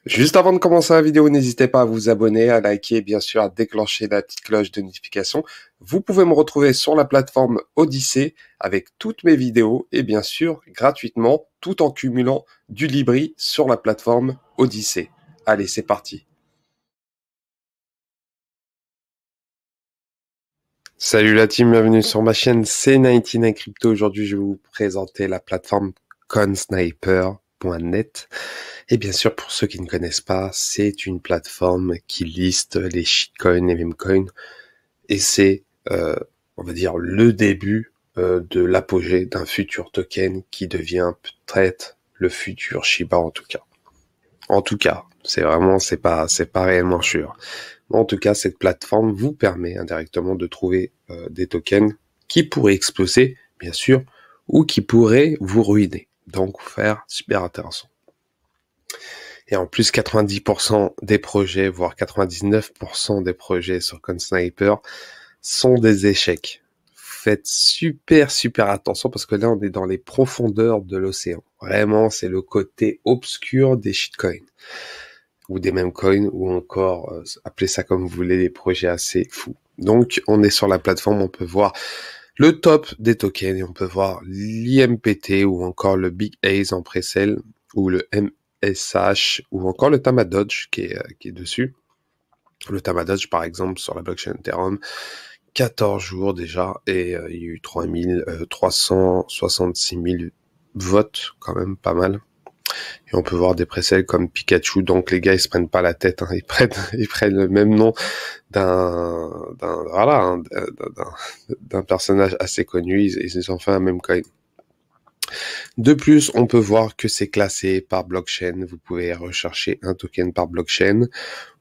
Juste avant de commencer la vidéo, n'hésitez pas à vous abonner, à liker et bien sûr à déclencher la petite cloche de notification. Vous pouvez me retrouver sur la plateforme Odyssée avec toutes mes vidéos et bien sûr gratuitement tout en cumulant du Libri sur la plateforme Odyssée. Allez, c'est parti. Salut la team, bienvenue sur ma chaîne C99 Crypto. Aujourd'hui, je vais vous présenter la plateforme consniper.net. Et bien sûr, pour ceux qui ne connaissent pas, c'est une plateforme qui liste les shitcoins et memecoins. Et c'est, on va dire, le début de l'apogée d'un futur token qui devient peut-être le futur Shiba en tout cas. En tout cas, c'est pas réellement sûr. En tout cas, cette plateforme vous permet indirectement de trouver des tokens qui pourraient exploser, bien sûr, ou qui pourraient vous ruiner. Donc, faire super intéressant. Et en plus, 90% des projets, voire 99% des projets sur CoinSniper sont des échecs. Faites super attention parce que là, on est dans les profondeurs de l'océan. Vraiment, c'est le côté obscur des shitcoins ou des memecoins ou encore, appelez ça comme vous voulez, des projets assez fous. Donc, on est sur la plateforme, on peut voir le top des tokens et on peut voir l'IMPT ou encore le Big Ace en pre-sale ou le MSH ou encore le Tamadodge qui est dessus. Le Tamadodge, par exemple, sur la blockchain Ethereum, 14 jours déjà et il y a eu 366 000 votes, quand même pas mal. Et on peut voir des presets comme Pikachu, donc les gars ils se prennent pas la tête, hein. Ils prennent le même nom d'un personnage assez connu, ils ont fait un même coin. De plus, on peut voir que c'est classé par blockchain, vous pouvez rechercher un token par blockchain,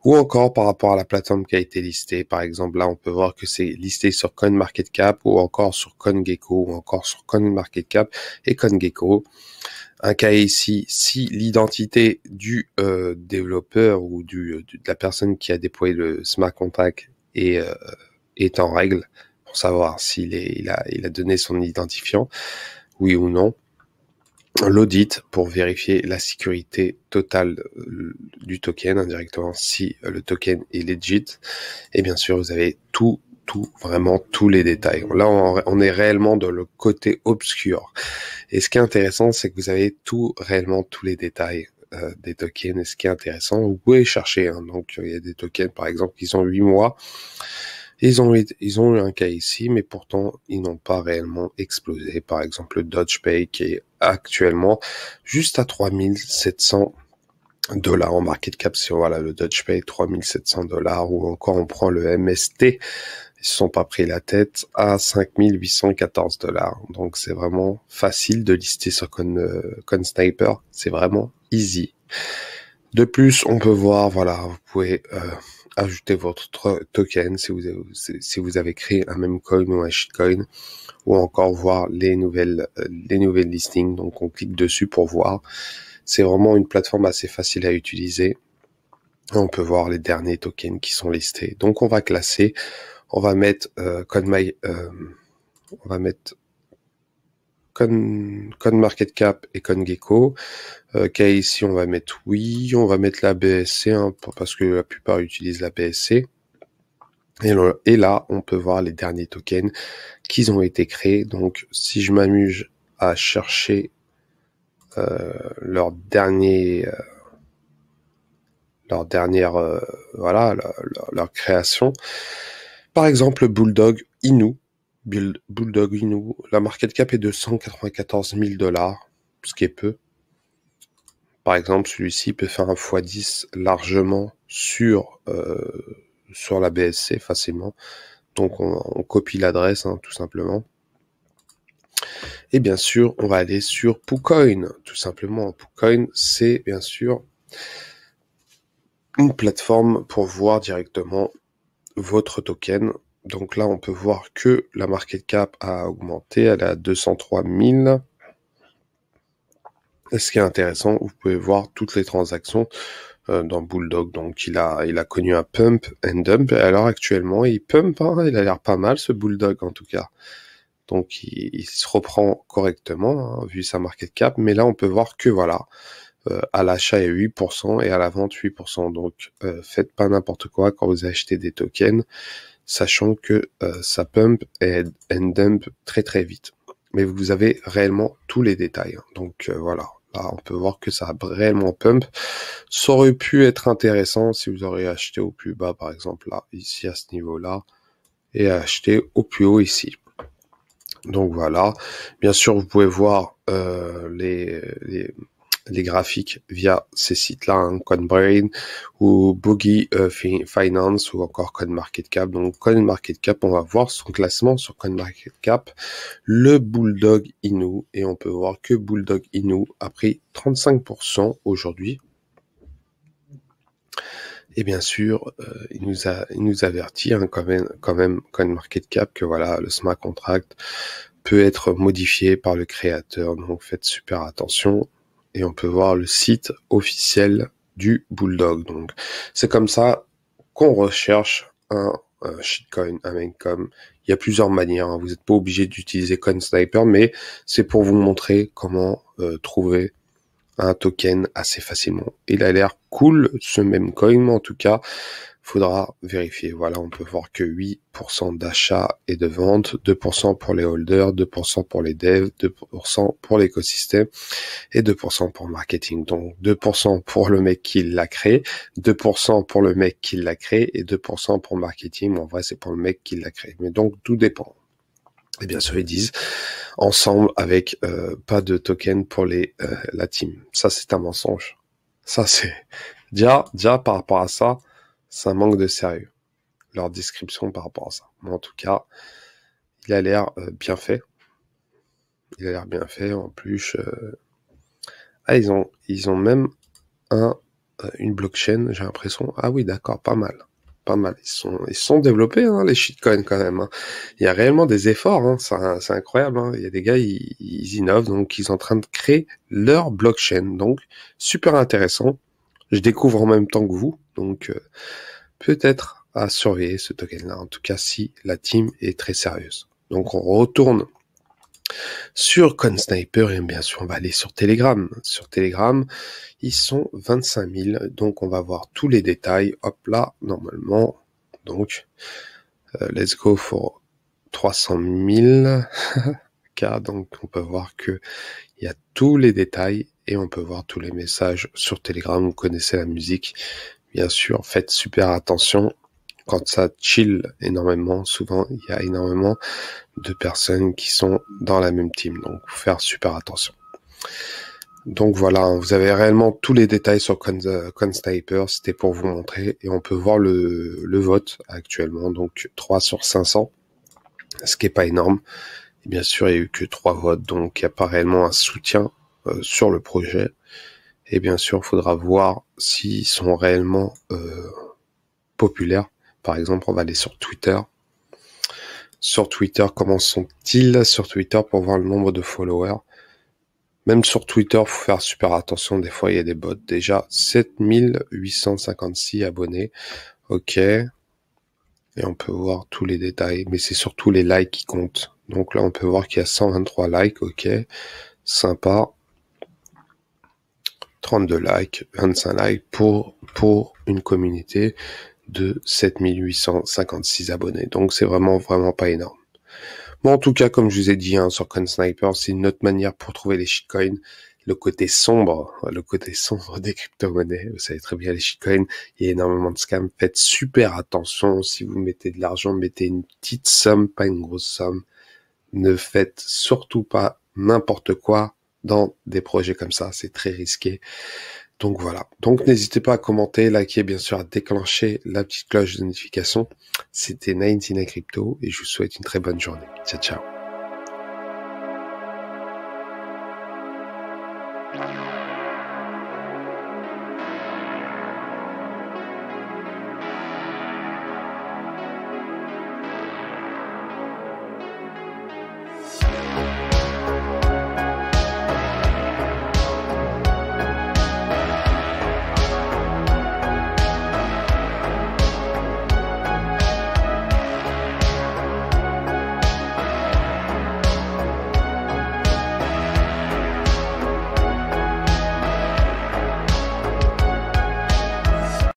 ou encore par rapport à la plateforme qui a été listée. Par exemple, là, on peut voir que c'est listé sur CoinMarketCap, ou encore sur CoinGecko, ou encore sur CoinMarketCap et CoinGecko. Un cas ici, si l'identité du développeur ou de la personne qui a déployé le smart contract est en règle, pour savoir il a donné son identifiant, oui ou non. L'audit pour vérifier la sécurité totale du token indirectement, si le token est legit. Et bien sûr, vous avez vraiment tous les détails. Là, on est réellement dans le côté obscur. Et ce qui est intéressant, c'est que vous avez réellement tous les détails des tokens. Et ce qui est intéressant, vous pouvez chercher. Hein. Donc, il y a des tokens, par exemple, qui ont 8 mois. Ils ont eu un cas ici, mais pourtant, ils n'ont pas réellement explosé. Par exemple, le DodgePay, qui est actuellement juste à 3700 dollars en market cap. Si voilà, le DodgePay, 3700 dollars, ou encore on prend le MST, ils se sont pas pris la tête, à 5814 dollars. Donc c'est vraiment facile de lister sur CoinSniper. C'est vraiment easy. De plus, on peut voir, voilà, vous pouvez ajouter votre token si vous avez créé un memecoin ou un shitcoin, ou encore voir les nouvelles listings. Donc on clique dessus pour voir. C'est vraiment une plateforme assez facile à utiliser. On peut voir les derniers tokens qui sont listés. Donc on va classer. On va mettre CoinMarketCap et CoinGecko. Ici, on va mettre oui, on va mettre la BSC, hein, parce que la plupart utilisent la BSC. Et là, on peut voir les derniers tokens qui ont été créés. Donc, si je m'amuse à chercher leur dernière création. Par exemple, Bulldog Inu, la market cap est de 194 000 dollars, ce qui est peu. Par exemple, celui-ci peut faire un x10 largement sur la BSC facilement. Donc on copie l'adresse, hein, tout simplement. Et bien sûr, on va aller sur PooCoin, tout simplement. PooCoin, c'est bien sûr une plateforme pour voir directement votre token. Donc là, on peut voir que la market cap a augmenté, elle est à 203 000. Et ce qui est intéressant, vous pouvez voir toutes les transactions dans Bulldog. Donc il a connu un pump and dump. Alors actuellement, il pump, hein, il a l'air pas mal ce Bulldog en tout cas. Donc il se reprend correctement, hein, vu sa market cap. Mais là, on peut voir que voilà, à l'achat il y a 8% et à la vente 8%. Donc faites pas n'importe quoi quand vous achetez des tokens, sachant que ça pump et dump très très vite. Mais vous avez réellement tous les détails. Donc voilà, là on peut voir que ça a réellement pump. Ça aurait pu être intéressant si vous auriez acheté au plus bas, par exemple là, ici à ce niveau-là, et acheté au plus haut ici. Donc voilà, bien sûr vous pouvez voir les graphiques via ces sites-là, hein, CoinBrain ou Boogie Finance ou encore CoinMarketCap. Donc CoinMarketCap, on va voir son classement sur CoinMarketCap, le Bulldog Inu, et on peut voir que Bulldog Inu a pris 35% aujourd'hui. Et bien sûr, il nous avertit hein, quand même CoinMarketCap que voilà, le smart contract peut être modifié par le créateur. Donc faites super attention. Et on peut voir le site officiel du Bulldog. Donc c'est comme ça qu'on recherche un shitcoin, un maincoin. Il y a plusieurs manières. Hein. Vous n'êtes pas obligé d'utiliser CoinSniper, mais c'est pour vous montrer comment trouver un token assez facilement. Il a l'air cool, ce même coin, mais en tout cas, faudra vérifier. Voilà, on peut voir que 8% d'achat et de vente, 2% pour les holders, 2% pour les devs, 2% pour l'écosystème et 2% pour le marketing. Donc 2% pour le mec qui l'a créé, 2% pour le mec qui l'a créé et 2% pour le marketing. En vrai, c'est pour le mec qui l'a créé. Mais donc, tout dépend. Et bien sûr, ils disent ensemble avec pas de token pour la team. Ça, c'est un mensonge. Ça, c'est déjà par rapport à ça, ça manque de sérieux. Leur description par rapport à ça. Mais en tout cas, il a l'air bien fait. Il a l'air bien fait. En plus, ils ont même une blockchain, j'ai l'impression. Ah oui, d'accord, pas mal. Pas mal. Ils sont développés, hein, les shitcoins quand même. Hein. Il y a réellement des efforts, hein. C'est incroyable. Hein. Il y a des gars, ils innovent, donc ils sont en train de créer leur blockchain. Donc, super intéressant. Je découvre en même temps que vous, donc peut-être à surveiller ce token-là. En tout cas, si la team est très sérieuse. Donc, on retourne sur CoinSniper et bien sûr, on va aller sur Telegram. Sur Telegram, ils sont 25 000, donc on va voir tous les détails. Hop là, normalement, donc, let's go for 300 000 K, donc on peut voir que il y a tous les détails et on peut voir tous les messages sur Telegram. Vous connaissez la musique, bien sûr, faites super attention. Quand ça chill énormément, souvent, il y a énormément de personnes qui sont dans la même team, donc faut faire super attention. Donc voilà, vous avez réellement tous les détails sur CoinSniper, c'était pour vous montrer, et on peut voir le vote actuellement, donc 3 sur 500, ce qui est pas énorme. Et bien sûr, il y a eu que 3 votes, donc il n'y a pas réellement un soutien sur le projet. Et bien sûr, il faudra voir s'ils sont réellement populaires. Par exemple, on va aller sur Twitter. Sur Twitter, comment sont-ils sur Twitter pour voir le nombre de followers? Même sur Twitter, faut faire super attention. Des fois, il y a des bots. Déjà, 7856 abonnés. Ok. Et on peut voir tous les détails. Mais c'est surtout les likes qui comptent. Donc là, on peut voir qu'il y a 123 likes. Ok. Sympa. 32 likes, 25 likes pour une communauté de 7856 abonnés. Donc c'est vraiment pas énorme. Bon, en tout cas, comme je vous ai dit hein, sur CoinSniper, c'est une autre manière pour trouver les shitcoins, le côté sombre des crypto-monnaies. Vous savez très bien, les shitcoins, il y a énormément de scams. Faites super attention. Si vous mettez de l'argent, mettez une petite somme, pas une grosse somme. Ne faites surtout pas n'importe quoi dans des projets comme ça. C'est très risqué. Donc voilà. Donc n'hésitez pas à commenter, liker, bien sûr, à déclencher la petite cloche de notification. C'était 99 Crypto et je vous souhaite une très bonne journée. Ciao, ciao.